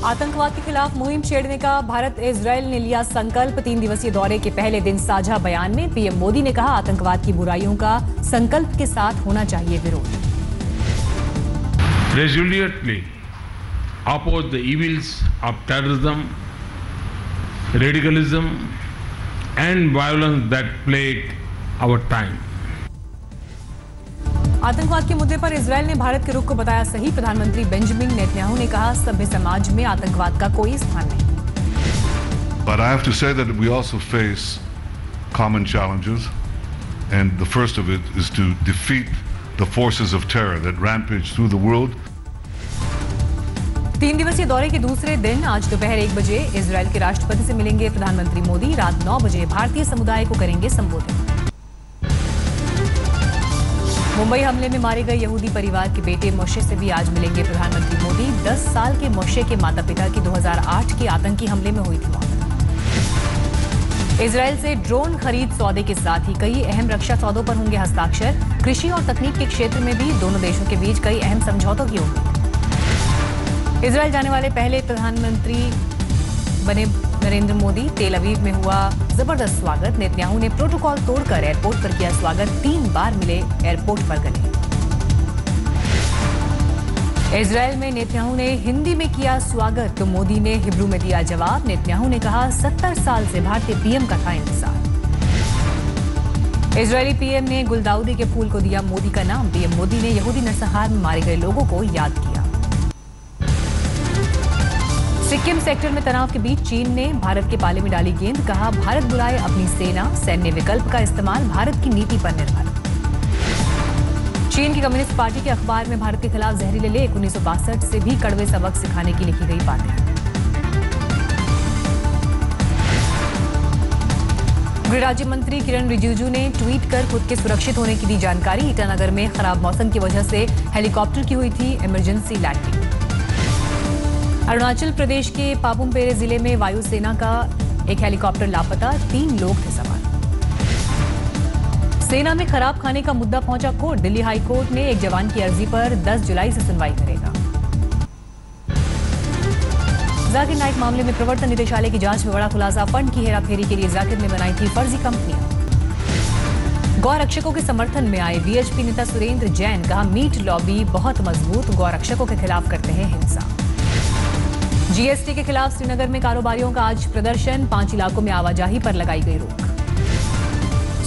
आतंकवाद के खिलाफ मुहिम छेड़ने का भारत इजरायल ने लिया संकल्प। 3 दिवसीय दौरे के पहले दिन साझा बयान में पीएम मोदी ने कहा, आतंकवाद की बुराइयों का संकल्प के साथ होना चाहिए विरोध। Resolutely oppose the evils of terrorism, radicalism and violence that plague our time. आतंकवाद के मुद्दे पर इजरायल ने भारत के रुख को बताया सही। प्रधानमंत्री बेंजामिन नेतन्याहू ने कहा, सभ्य समाज में आतंकवाद का कोई स्थान नहीं। But I have to say that we also face common challenges, and the first of it is to defeat the forces of terror that rampage through the world. 3 दिवसीय दौरे के दूसरे दिन आज दोपहर 1 बजे इजरायल के राष्ट्रपति से मिलेंगे प्रधानमंत्री मोदी। रात 9 बजे भारतीय समुदाय को करेंगे संबोधित। मुंबई हमले में मारे गए यहूदी परिवार के बेटे मोशे से भी आज मिलेंगे प्रधानमंत्री मोदी। 10 साल के मोशे के माता पिता की 2008 के आतंकी हमले में हुई थी मौत। इजरायल से ड्रोन खरीद सौदे के साथ ही कई अहम रक्षा सौदों पर होंगे हस्ताक्षर। कृषि और तकनीक के क्षेत्र में भी दोनों देशों के बीच कई अहम समझौतों की उम्मीद। इजरायल जाने वाले पहले प्रधानमंत्री बने नरेंद्र मोदी। तेल अवीव में हुआ जबरदस्त स्वागत। नेतन्याहू ने प्रोटोकॉल तोड़कर एयरपोर्ट पर किया स्वागत। 3 बार मिले एयरपोर्ट पर गले। इजरायल में नेतन्याहू ने हिंदी में किया स्वागत तो मोदी ने हिब्रू में दिया जवाब। नेतन्याहू ने कहा, 70 साल से भारतीय पीएम का था इंतजार। इजरायली पीएम ने गुलदाउदी के फूल को दिया मोदी का नाम। पीएम मोदी ने यहूदी नरसंहार में मारे गए लोगों को याद किया। सिक्किम सेक्टर में तनाव के बीच चीन ने भारत के पाले में डाली गेंद। कहा, भारत बुलाए अपनी सेना, सैन्य विकल्प का इस्तेमाल भारत की नीति पर निर्भर। चीन की कम्युनिस्ट पार्टी के अखबार में भारत के खिलाफ जहरीले लेख। 1962 से भी कड़वे सबक सिखाने की लिखी गई बातें। गृह राज्य मंत्री किरण रिजिजू ने ट्वीट कर खुद के सुरक्षित होने की दी जानकारी। ईटानगर में खराब मौसम की वजह से हेलीकॉप्टर की हुई थी इमरजेंसी लैंडिंग। अरुणाचल प्रदेश के पापुम-पेरे जिले में वायुसेना का एक हेलीकॉप्टर लापता, 3 लोग थे सवार। सेना में खराब खाने का मुद्दा पहुंचा कोर्ट। दिल्ली हाई कोर्ट ने एक जवान की अर्जी पर 10 जुलाई से सुनवाई करेगा। जाकिर नाइक मामले में प्रवर्तन निदेशालय की जांच में बड़ा खुलासा। फंड की हेराफेरी के लिए जाकिर ने बनाई थी फर्जी कंपनियां। गौ रक्षकों के समर्थन में आए वीएचपी नेता सुरेंद्र जैन। कहा, मीट लॉबी बहुत मजबूत, गौ रक्षकों के खिलाफ करते हैं हिंसा। जीएसटी के खिलाफ श्रीनगर में कारोबारियों का आज प्रदर्शन। 5 इलाकों में आवाजाही पर लगाई गई रोक।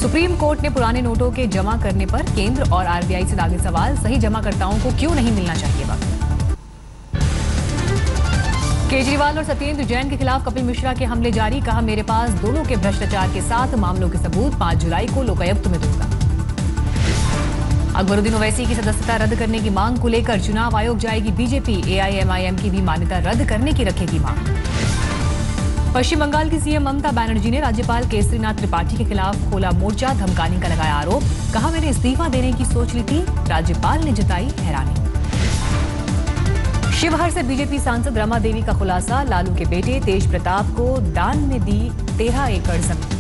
सुप्रीम कोर्ट ने पुराने नोटों के जमा करने पर केंद्र और आरबीआई से दागे सवाल। सही जमाकर्ताओं को क्यों नहीं मिलना चाहिए वक्त। केजरीवाल और सत्येंद्र जैन के खिलाफ कपिल मिश्रा के हमले जारी। कहा, मेरे पास दोनों के भ्रष्टाचार के साथ मामलों के सबूत। 5 जुलाई को लोकायुक्त में दूंगा। अकबरुद्दीन ओवैसी की सदस्यता रद्द करने की मांग को लेकर चुनाव आयोग जाएगी बीजेपी। एआईएमआईएम की भी मान्यता रद्द करने की रखेगी मांग। पश्चिम बंगाल की सीएम ममता बनर्जी ने राज्यपाल केसरीनाथ त्रिपाठी के खिलाफ खोला मोर्चा। धमकाने का लगाया आरोप। कहा, मैंने इस्तीफा देने की सोच ली थी। राज्यपाल ने जताई हैरानी। शिवहर से बीजेपी सांसद रमा देवी का खुलासा। लालू के बेटे तेज प्रताप को दान में दी 13 एकड़ जमीन।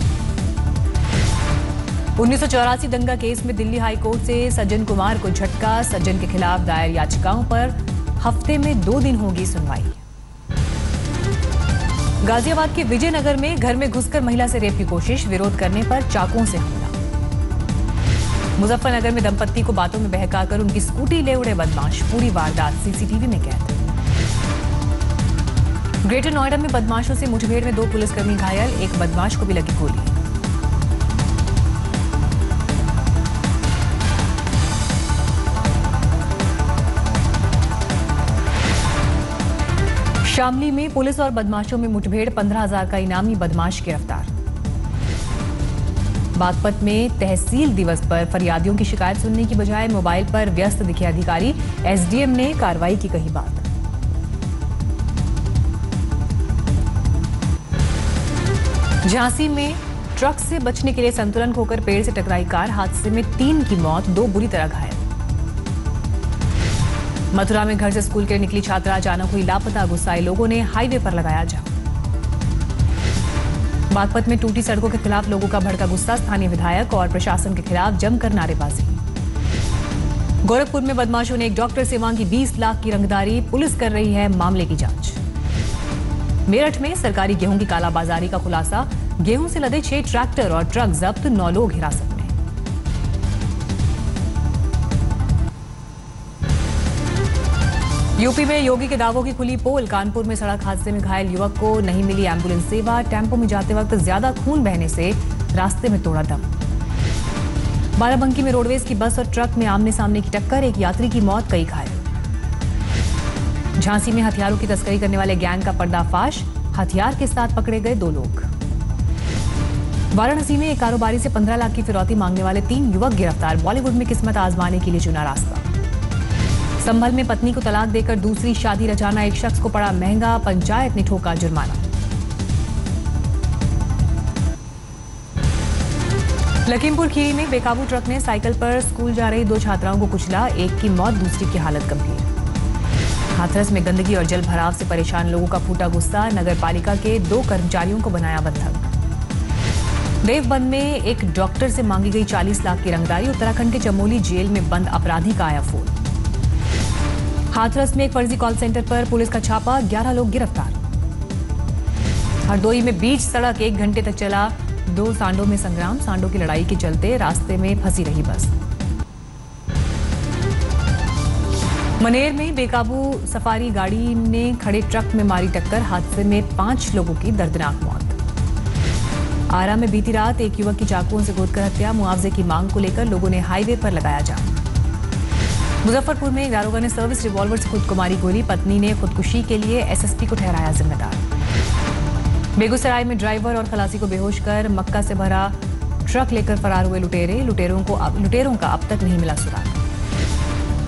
1984 दंगा केस में दिल्ली हाई कोर्ट से सज्जन कुमार को झटका। सज्जन के खिलाफ दायर याचिकाओं पर हफ्ते में 2 दिन होगी सुनवाई। गाजियाबाद के विजयनगर में घर में घुसकर महिला से रेप की कोशिश। विरोध करने पर चाकुओं से हमला। मुजफ्फरनगर में दंपत्ति को बातों में बहकाकर उनकी स्कूटी ले उड़े बदमाश। पूरी वारदात सीसीटीवी में कैद। ग्रेटर नोएडा में बदमाशों से मुठभेड़ में 2 पुलिसकर्मी घायल। एक बदमाश को भी लगी गोली। शामली में पुलिस और बदमाशों में मुठभेड़। 15,000 का इनामी बदमाश गिरफ्तार। बागपत में तहसील दिवस पर फरियादियों की शिकायत सुनने की बजाय मोबाइल पर व्यस्त दिखे अधिकारी। एसडीएम ने कार्रवाई की कही बात। झांसी में ट्रक से बचने के लिए संतुलन खोकर पेड़ से टकराई कार। हादसे में 3 की मौत, 2 बुरी तरह घायल। मथुरा में घर से स्कूल के लिए निकली छात्रा अचानक हुई लापता। गुस्साए लोगों ने हाईवे पर लगाया जाम। बागपत में टूटी सड़कों के खिलाफ लोगों का भड़का गुस्सा। स्थानीय विधायक और प्रशासन के खिलाफ जमकर नारेबाजी। गोरखपुर में बदमाशों ने एक डॉक्टर से मांगी 20 लाख की रंगदारी। पुलिस कर रही है मामले की जांच। मेरठ में सरकारी गेहूं की कालाबाजारी का खुलासा, गेहूं से लदे 6 ट्रैक्टर और ट्रक जब्त, 9 लोग हिरासत में। यूपी में योगी के दावों की खुली पोल, कानपुर में सड़क हादसे में घायल युवक को नहीं मिली एम्बुलेंस सेवा, टेम्पो में जाते वक्त ज्यादा खून बहने से रास्ते में तोड़ा दम। बाराबंकी में रोडवेज की बस और ट्रक में आमने सामने की टक्कर, एक यात्री की मौत, कई घायल। झांसी में हथियारों की तस्करी करने वाले गैंग का पर्दाफाश, हथियार के साथ पकड़े गए 2 लोग। वाराणसी में एक कारोबारी से 15 लाख की फिरौती मांगने वाले 3 युवक गिरफ्तार, बॉलीवुड में किस्मत आजमाने के लिए चुना रास्ता। संभल में पत्नी को तलाक देकर दूसरी शादी रचाना एक शख्स को पड़ा महंगा, पंचायत ने ठोका जुर्माना। लखीमपुर खीरी में बेकाबू ट्रक ने साइकिल पर स्कूल जा रही 2 छात्राओं को कुचला, एक की मौत, दूसरी की हालत गंभीर। हाथरस में गंदगी और जल भराव से परेशान लोगों का फूटा गुस्सा, नगर पालिका के 2 कर्मचारियों को बनाया बंधक। देवबंद में एक डॉक्टर से मांगी गई 40 लाख की रंगदारी, उत्तराखंड के चमोली जेल में बंद अपराधी का आया फोन। हाथरस में एक फर्जी कॉल सेंटर पर पुलिस का छापा, 11 लोग गिरफ्तार। हरदोई में बीच सड़क 1 घंटे तक चला 2 सांडों में संग्राम, सांडों की लड़ाई के चलते रास्ते में फंसी रही बस। मनेर में बेकाबू सफारी गाड़ी ने खड़े ट्रक में मारी टक्कर, हादसे में 5 लोगों की दर्दनाक मौत। आरा में बीती रात एक युवक की चाकुओं से गोदकर हत्या, मुआवजे की मांग को लेकर लोगों ने हाईवे पर लगाया जाम। मुजफ्फरपुर में एक दारोगा ने सर्विस रिवॉल्वर से खुद को मारी गोली, पत्नी ने खुदकुशी के लिए एसएसपी को ठहराया जिम्मेदार। बेगूसराय में ड्राइवर और खलासी को बेहोश कर मक्का से भरा ट्रक लेकर फरार हुए लुटेरे, लुटेरों का अब तक नहीं मिला सुराग।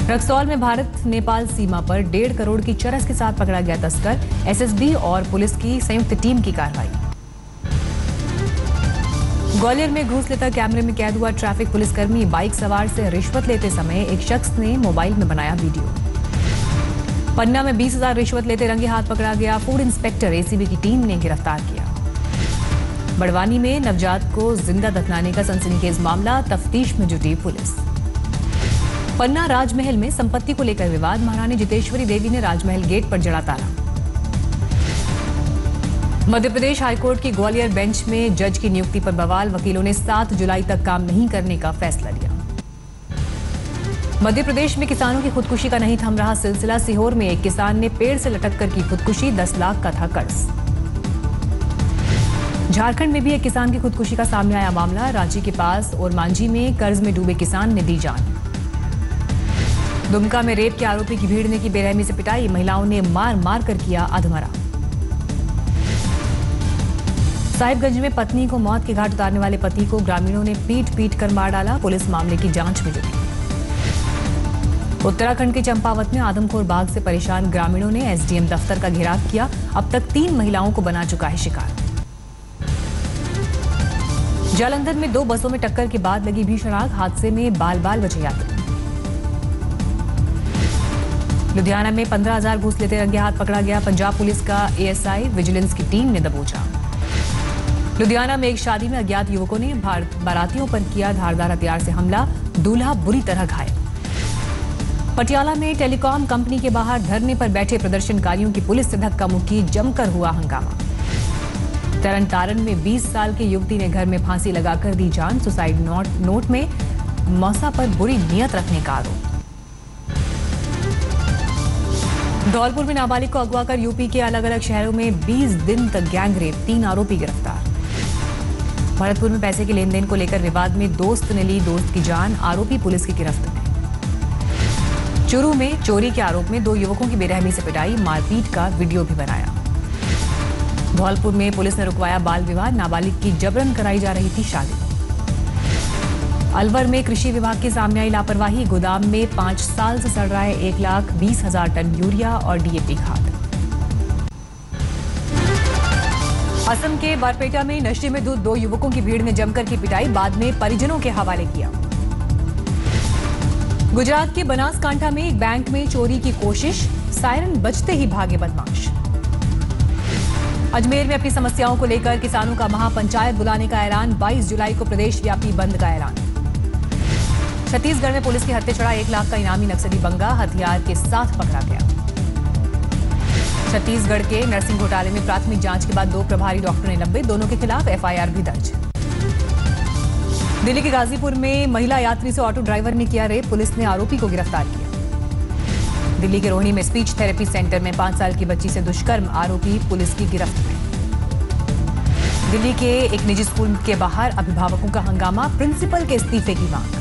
रक्सौल में भारत नेपाल सीमा पर 1.5 करोड़ की चरस के साथ पकड़ा गया तस्कर, एसएसबी और पुलिस की संयुक्त टीम की कार्रवाई। ग्वालियर में घूस लेकर कैमरे में कैद हुआ ट्रैफिक पुलिसकर्मी, बाइक सवार से रिश्वत लेते समय एक शख्स ने मोबाइल में बनाया वीडियो। पन्ना में 20,000 रिश्वत लेते रंगे हाथ पकड़ा गया, फूड इंस्पेक्टर एसीबी की टीम ने गिरफ्तार किया। बड़वानी में नवजात को जिंदा दफनाने का सनसनीखेज मामला, तफ्तीश में जुटी पुलिस। पन्ना राजमहल में संपत्ति को लेकर विवाद, महारानी जितेश्वरी देवी ने राजमहल गेट पर जड़ा ताला। मध्य प्रदेश हाईकोर्ट की ग्वालियर बेंच में जज की नियुक्ति पर बवाल, वकीलों ने 7 जुलाई तक काम नहीं करने का फैसला लिया। मध्य प्रदेश में किसानों की खुदकुशी का नहीं थम रहा सिलसिला, सीहोर में एक किसान ने पेड़ से लटक कर की खुदकुशी, 10 लाख का था कर्ज। झारखंड में भी एक किसान की खुदकुशी का सामने आया मामला, रांची के पास और मांझी में कर्ज में डूबे किसान ने दी जान। दुमका में रेप के आरोपी की भीड़ ने की बेरहमी से पिटाई, महिलाओं ने मार मार कर किया अधमरा। साहिबगंज में पत्नी को मौत के घाट उतारने वाले पति को ग्रामीणों ने पीट पीट कर मार डाला, पुलिस मामले की जांच में जुटी। उत्तराखंड के चंपावत में आदमखोर बाघ से परेशान ग्रामीणों ने एसडीएम दफ्तर का घेराव किया, अब तक 3 महिलाओं को बना चुका है शिकार। जालंधर में 2 बसों में टक्कर के बाद लगी भीषण आग, हादसे में बाल बाल बचे यात्री। लुधियाना में 15,000 घूस लेते रंगे हाथ पकड़ा गया, पंजाब पुलिस का एएसआई विजिलेंस की टीम ने दबोचा। लुधियाना में एक शादी में अज्ञात युवकों ने बारातियों पर किया धारदार हथियार से हमला, दूल्हा बुरी तरह घायल। पटियाला में टेलीकॉम कंपनी के बाहर धरने पर बैठे प्रदर्शनकारियों की पुलिस से धक्का मुक्की, जमकर हुआ हंगामा। तरन तारण में 20 साल की युवती ने घर में फांसी लगाकर दी जान, सुसाइड नोट में मौसा पर बुरी नीयत रखने का आरोप। धौलपुर में नाबालिग को अगवा कर यूपी के अलग अलग शहरों में 20 दिन तक गैंगरेप, 3 आरोपी गिरफ्तार। भरतपुर में पैसे के लेन देन को लेकर विवाद में दोस्त ने ली दोस्त की जान, आरोपी पुलिस की गिरफ्त में। चूरू में चोरी के आरोप में 2 युवकों की बेरहमी से पिटाई, मारपीट का वीडियो भी बनाया। धौलपुर में पुलिस ने रुकवाया बाल विवाह, नाबालिग की जबरन कराई जा रही थी शादी। अलवर में कृषि विभाग के सामने आई लापरवाही, गोदाम में 5 साल से सड़ रहा है 1,20,000 टन यूरिया और डीएपी खाद। असम के बारपेटा में नशे में धुत 2 युवकों की भीड़ ने जमकर की पिटाई, बाद में परिजनों के हवाले किया। गुजरात के बनासकांठा में एक बैंक में चोरी की कोशिश, सायरन बजते ही भागे बदमाश। अजमेर में अपनी समस्याओं को लेकर किसानों का महापंचायत बुलाने का ऐलान, 22 जुलाई को प्रदेश व्यापी बंद का ऐलान। छत्तीसगढ़ में पुलिस के हत्थे चढ़ा 1 लाख का इनामी नक्सली बंगा, हथियार के साथ पकड़ा गया। छत्तीसगढ़ के नर्सिंग घोटाले में प्राथमिक जांच के बाद 2 प्रभारी डॉक्टर निलंबित, दोनों के खिलाफ एफआईआर भी दर्ज। दिल्ली के गाजीपुर में महिला यात्री से ऑटो ड्राइवर ने किया रेप, पुलिस ने आरोपी को गिरफ्तार किया। दिल्ली के रोहिणी में स्पीच थेरेपी सेंटर में 5 साल की बच्ची से दुष्कर्म, आरोपी पुलिस की गिरफ्त में। दिल्ली के एक निजी स्कूल के बाहर अभिभावकों का हंगामा, प्रिंसिपल के इस्तीफे की मांग।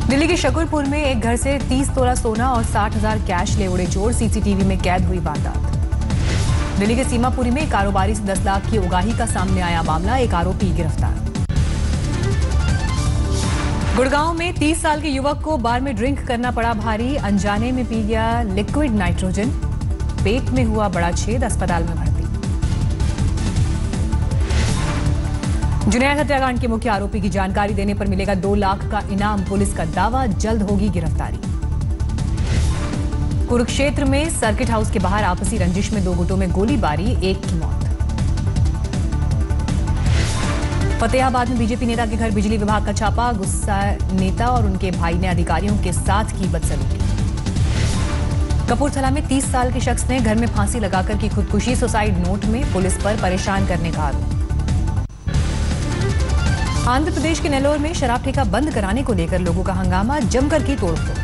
दिल्ली के शकरपुर में एक घर से 30 तोला सोना और 60,000 कैश ले उड़े चोर, सीसीटीवी में कैद हुई वारदात। दिल्ली के सीमापुरी में कारोबारी से 10 लाख की उगाही का सामने आया मामला, एक आरोपी गिरफ्तार। गुड़गांव में 30 साल के युवक को बार में ड्रिंक करना पड़ा भारी, अनजाने में पी गया लिक्विड नाइट्रोजन, पेट में हुआ बड़ा छेद, अस्पताल में भर्ती। जुनैद हत्याकांड के मुख्य आरोपी की जानकारी देने पर मिलेगा 2 लाख का इनाम, पुलिस का दावा, जल्द होगी गिरफ्तारी। कुरुक्षेत्र में सर्किट हाउस के बाहर आपसी रंजिश में 2 गुटों में गोलीबारी, एक की मौत। फतेहाबाद में बीजेपी नेता के घर बिजली विभाग का छापा, गुस्सा नेता और उनके भाई ने अधिकारियों के साथ की बदसलूकी। कपूरथला में 30 साल के शख्स ने घर में फांसी लगाकर की खुदकुशी, सुसाइड नोट में पुलिस पर परेशान करने का आरोप। आंध्र प्रदेश के नेल्लोर में शराब ठेका बंद कराने को लेकर लोगों का हंगामा, जमकर की तोड़फोड़।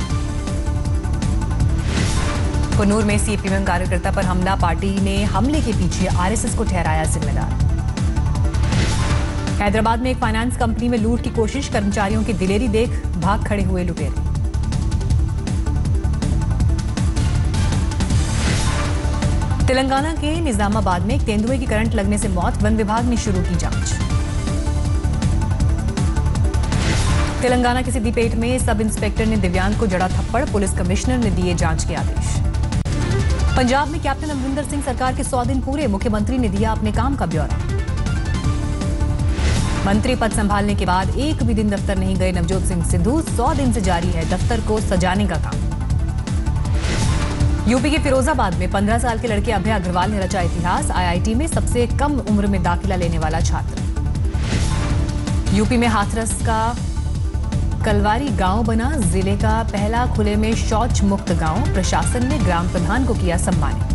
कन्नूर में सीपीएम कार्यकर्ता पर हमला, पार्टी ने हमले के पीछे आरएसएस को ठहराया जिम्मेदार। हैदराबाद में एक फाइनेंस कंपनी में लूट की कोशिश, कर्मचारियों की दिलेरी देख भाग खड़े हुए लुटेरे। तेलंगाना के निजामाबाद में एक तेंदुए की करंट लगने से मौत, वन विभाग ने शुरू की जांच। तेलंगाना के सिद्दीपेट में सब इंस्पेक्टर ने दिव्यांग को जड़ा थप्पड़, पुलिस कमिश्नर ने दिए जांच के आदेश। पंजाब में कैप्टन अमरिंदर सिंह सरकार के 100 दिन पूरे, मुख्यमंत्री ने दिया अपने काम का ब्यौरा। मंत्री पद संभालने के बाद एक भी दिन दफ्तर नहीं गए नवजोत सिंह सिद्धू, 100 दिन से जारी है दफ्तर को सजाने का काम। यूपी के फिरोजाबाद में 15 साल के लड़के अभय अग्रवाल ने रचा इतिहास, आईआईटी में सबसे कम उम्र में दाखिला लेने वाला छात्र। यूपी में हाथरस का कलवारी गांव बना जिले का पहला खुले में शौच मुक्त गांव, प्रशासन ने ग्राम प्रधान को किया सम्मानित।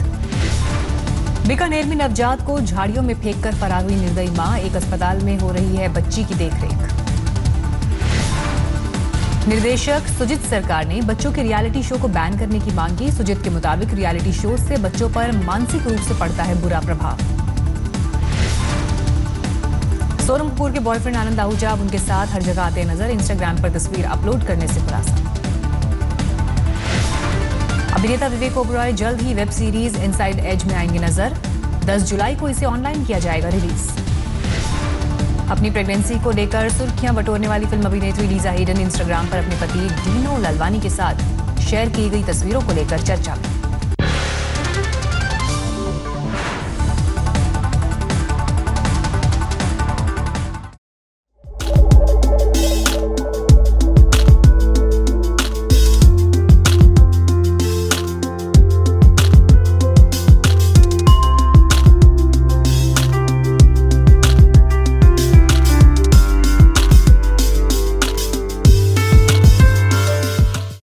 बीकानेर में नवजात को झाड़ियों में फेंककर फरार हुई निर्दयी मां, एक अस्पताल में हो रही है बच्ची की देखरेख। निर्देशक सुजित सरकार ने बच्चों के रियलिटी शो को बैन करने की मांग की, सुजित के मुताबिक रियलिटी शो से बच्चों पर मानसिक रूप से पड़ता है बुरा प्रभाव। सोनम कपूर के बॉयफ्रेंड आनंद आहूजा अब उनके साथ हर जगह आते नजर, इंस्टाग्राम पर तस्वीर अपलोड करने से खुलासा। अभिनेता विवेक ओबरॉय जल्द ही वेब सीरीज इनसाइड एज में आएंगे नजर, 10 जुलाई को इसे ऑनलाइन किया जाएगा रिलीज। अपनी प्रेगनेंसी को लेकर सुर्खियां बटोरने वाली फिल्म अभिनेत्री लीजा हेडन इंस्टाग्राम पर अपने पति डीनो ललवानी के साथ शेयर की गई तस्वीरों को लेकर चर्चा में।